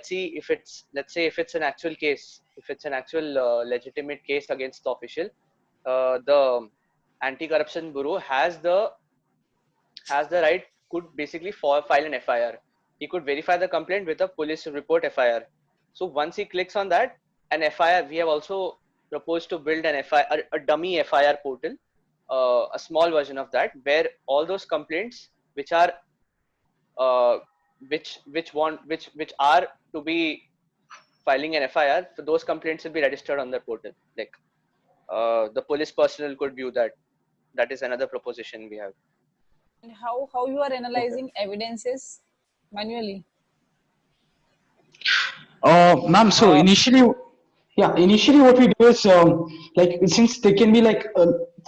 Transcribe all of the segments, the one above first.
see if it's, let's say if it's an actual case, if it's an actual legitimate case against the official, the Anti-Corruption Bureau has the right, could basically file an FIR. He could verify the complaint with a police report FIR. So once he clicks on that, an FIR, we have also proposed to build an FIR, a dummy FIR portal, a small version of that, where all those complaints which are which are to be filing an FIR, so those complaints will be registered on the portal. Like the police personnel could view that. That is another proposition we have. And how you are analyzing evidences manually? Ma'am, so initially what we do is like, since there can be like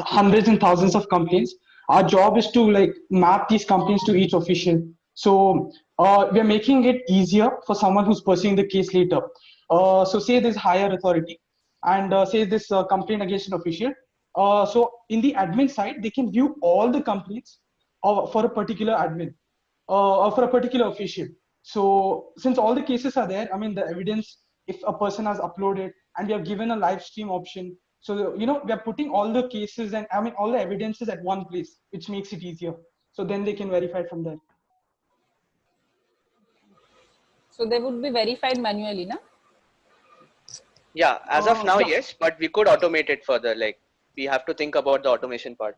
hundreds and thousands of complaints, our job is to like map these complaints to each official. So we are making it easier for someone who's pursuing the case later. So say there's higher authority, and say this complaint against an official. So in the admin side, they can view all the complaints for a particular admin or for a particular official. So since all the cases are there, I mean, the evidence, if a person has uploaded, and we have given a live stream option, so we are putting all the cases and I mean all the evidences at one place, which makes it easier. So then they can verify from there. So they would be verified manually, na? Yeah, as of now, yes, but we could automate it further. Like we have to think about the automation part,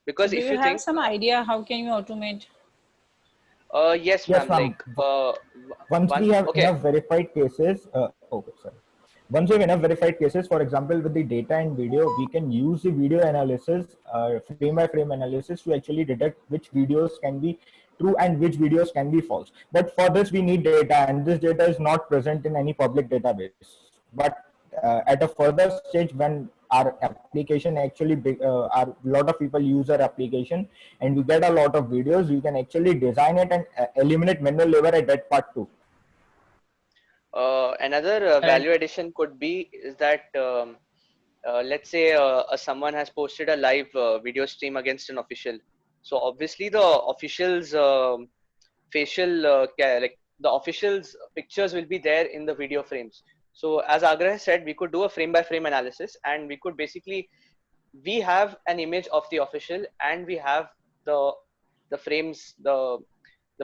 because if you have some idea how can you automate? Yes, ma'am. Like once we have enough verified cases, once we have enough verified cases, for example, with the data and video, we can use the video analysis, frame by frame analysis, to actually detect which videos can be true and which videos can be false. But for this, we need data, and this data is not present in any public database. But at a further stage, when our application actually a lot of people use our application and we get a lot of videos, we can actually design it and eliminate manual labor at that part too. Another value addition could be is that let's say someone has posted a live video stream against an official. So obviously the official's facial like the official's pictures will be there in the video frames. So as Agra said, we could do a frame by frame analysis, and we could basically, we have an image of the official and we have the frames, the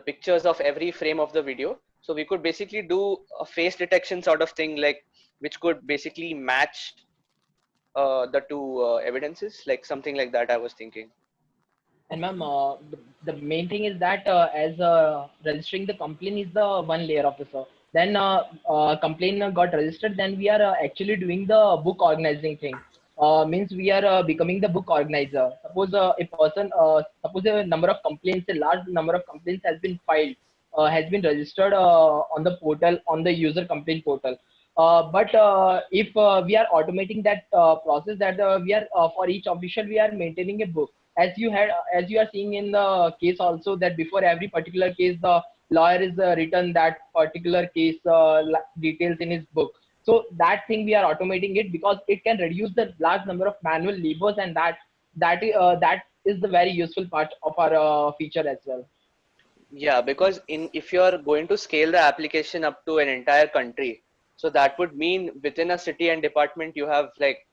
pictures of every frame of the video. So we could basically do a face detection sort of thing, like which could basically match the two evidences, like something like that I was thinking. And ma'am, the main thing is that as registering the complaint is the one layer, officer. Then complaint got registered, then we are actually doing the book organizing thing. Means we are becoming the book organizer. Suppose a person, suppose a number of complaints, a large number of complaints has been filed, has been registered on the portal, on the user complaint portal. But if we are automating that process, that we are for each official we are maintaining a book. As you are seeing in the case also, that before every particular case the lawyer is written that particular case details in his book. So that thing we are automating it because it can reduce the large number of manual labors, and that is the very useful part of our feature as well. Yeah, because if you are going to scale the application up to an entire country, so that would mean within a city and department you have like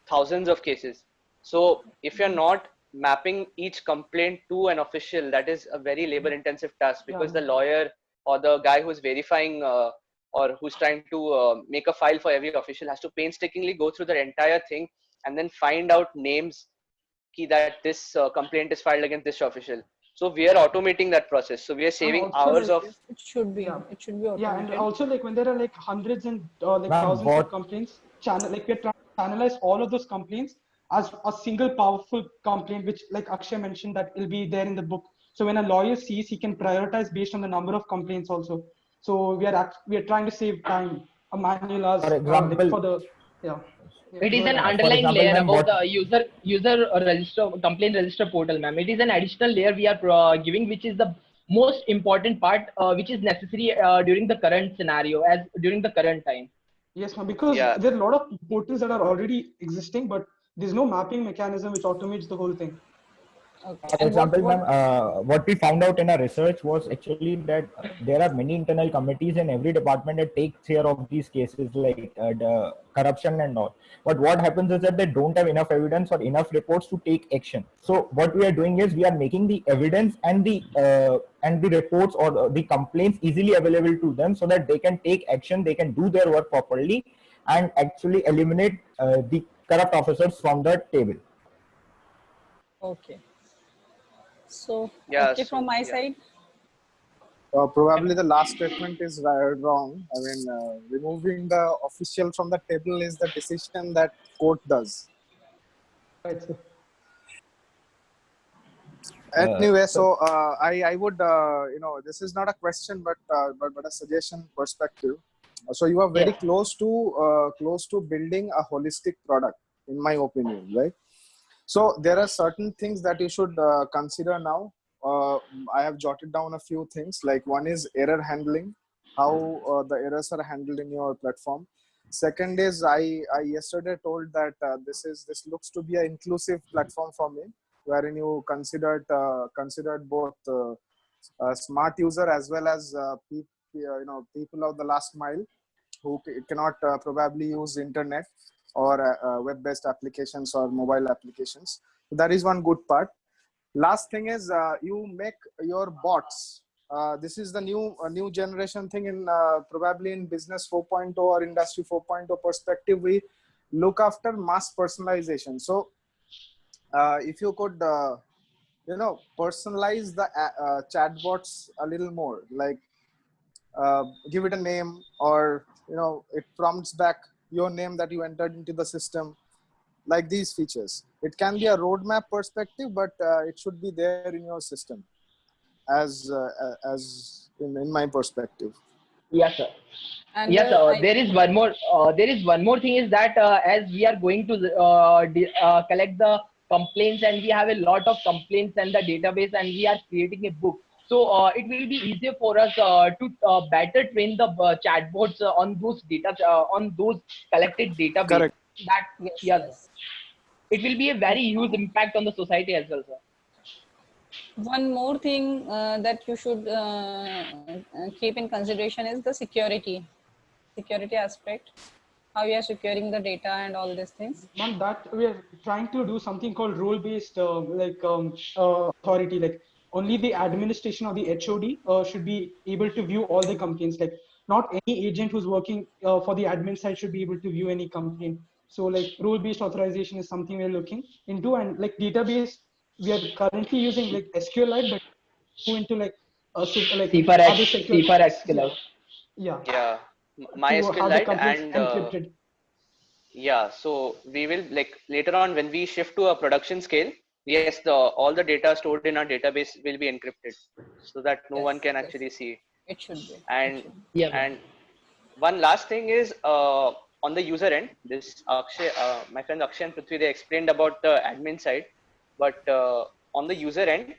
thousands of cases. So if you're not mapping each complaint to an official, that is a very labor intensive task, because the lawyer or the guy who's verifying or who's trying to make a file for every official has to painstakingly go through the entire thing and then find out names that this complaint is filed against this official. So we are automating that process. So we are saving hours of. It should be. It should be automated. Yeah, and also like when there are like hundreds and like thousands of complaints, like we're trying to analyze all of those complaints as a single powerful complaint, which like Akshay mentioned that will be there in the book. So when a lawyer sees, he can prioritize based on the number of complaints also. So we are trying to save time, a manual hours, for example, for the It is an underlying layer about the user register complaint register portal, ma'am. It is an additional layer we are giving, which is the most important part, which is necessary during the current scenario, as during the current time. Yes, ma'am. Because there are a lot of portals that are already existing, but there's no mapping mechanism which automates the whole thing. Okay. For And example, ma'am, what we found out in our research was actually that there are many internal committees in every department that take care of these cases like the corruption and all. But what happens is that they don't have enough evidence or enough reports to take action. So what we are doing is we are making the evidence and the reports or the complaints easily available to them so that they can take action, they can do their work properly, and actually eliminate the corrupt officers from the table. okay. So, Yeah. okay, from So my yeah. side. Probably the last statement is wrong. I mean, removing the official from the table is the decision that court does. Right, sir. Anyway, So so I would this is not a question but a suggestion perspective. So you are very Yes. close to building a holistic product, in my opinion, right? So there are certain things that you should consider now. I have jotted down a few things. Like one is error handling, how the errors are handled in your platform. Second is I yesterday told that this looks to be an inclusive platform for me, wherein you considered both smart user as well as people of the last mile who cannot probably use internet or web-based applications or mobile applications. That is one good part. Last thing is you make your bots. This is the new generation thing in probably in business 4.0 or industry 4.0 perspective. We look after mass personalization. So if you could personalize the chatbots a little more, like give it a name, or it prompts back your name that you entered into the system, like these features. It can be a roadmap perspective, but it should be there in your system as in my perspective. Yes, sir. And Yes, I, there is one more. There is one more thing is that as we are going to collect the complaints, and we have a lot of complaints in the database, and we are creating a book. So it will be easier for us to better train the chatbots on those data on those collected database. Correct. That yes, yes, yes. it will be a very huge impact on the society as well, sir. One more thing that you should keep in consideration is the security aspect, how you are securing the data and all these things. Ma'am, that we are trying to do something called role-based authority. Like only the administration or the HOD should be able to view all the complaints. Like not any agent who's working for the admin side should be able to view any complaint. So like role-based authorization is something we're looking into, and like database we are currently using like SQLite, but go into like C for other X, secure, C for X yeah, killer. yeah, Yeah. to have the MySQLite complaints and encrypted. yeah. So we will, like, later on when we shift to a production scale, yes, the all the data stored in our database will be encrypted, so that no one Yes, can yes. actually see it. It should be. It And should be. Yeah, ma'am. and one last thing is on the user end, this Akshay, my friend Akshay and Prithvi, they explained about the admin side, but on the user end,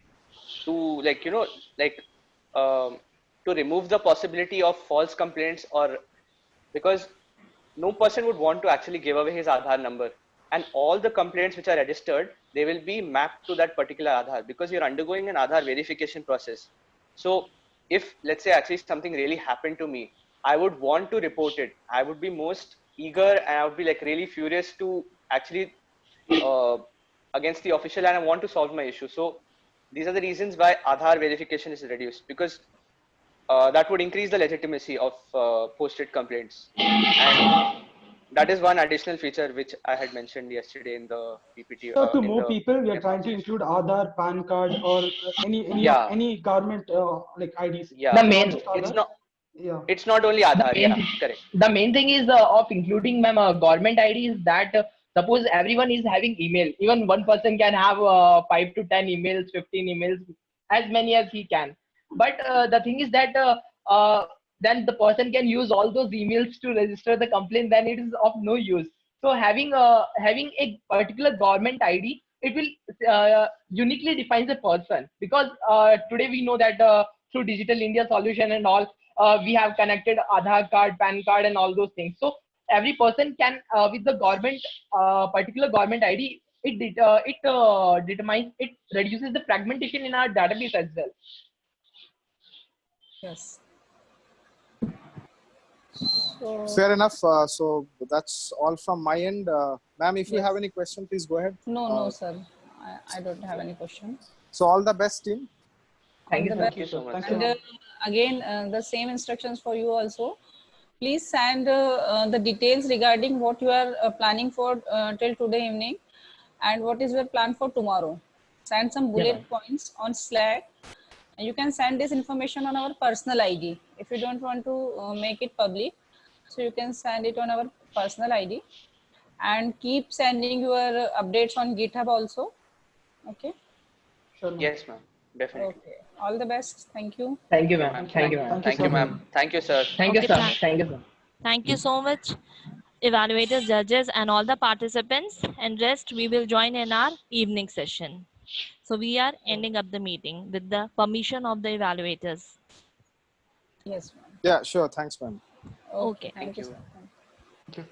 to like like um, to remove the possibility of false complaints, or because no person would want to actually give away his Aadhaar number, and all the complaints which are registered, they will be mapped to that particular Aadhaar, because you're undergoing an Aadhaar verification process. So if, let's say, actually something really happened to me, I would want to report it. I would be most eager, and I would be like really furious to actually uh, against the official, and I want to solve my issue. So these are the reasons why Aadhaar verification is reduced, because that would increase the legitimacy of posted complaints. And that is one additional feature which I had mentioned yesterday in the PPT, So to in more the people, we are trying to demonstration. include Aadhaar, PAN card, or Yeah, any government like IDs. The yeah. So not main just It's Aadhaar. not. Yeah. It's not only the Aadhaar. main Yeah, correct. the main thing is of including ma'am government ID is that suppose everyone is having email, even one person can have 5 to 10 emails, 15 emails, as many as he can. But the thing is that then the person can use all those emails to register the complaint, then it is of no use. So having a particular government ID, it will uniquely defines a person, because today we know that through Digital India solution and all, we have connected Aadhaar card, PAN card, and all those things. So every person can, with the government, particular government ID, determines, it reduces the fragmentation in our database as well. Yes. So Fair enough. So that's all from my end. Ma'am, if you Yes. have any question, please go ahead. no, sir. I don't have any question. So all the best, team. Thank All you, the sir. best. Thank you so much, And sir. again, the same instructions for you also. Please send the details regarding what you are planning for till today evening, and what is your plan for tomorrow. Send some bullet ma'am. points on Slack. And you can send this information on our personal ID if you don't want to make it public. So you can send it on our personal ID, and keep sending your updates on GitHub also. Okay. Sure, ma'am. Yes, ma'am. Definitely. Okay. All the best. Thank you. Thank you, Okay, ma'am. ma'am. Thank you, ma'am. Thank you, ma'am. Thank you, sir. Thank you, Okay, sir. Thank you, sir. thank you so much, evaluators, judges, and all the participants. And rest, we will join in our evening session. So we are ending up the meeting with the permission of the evaluators. Yes, ma'am. Yeah, sure. Thanks, ma'am. Okay. Okay. Thank you, you. sir. Thank you.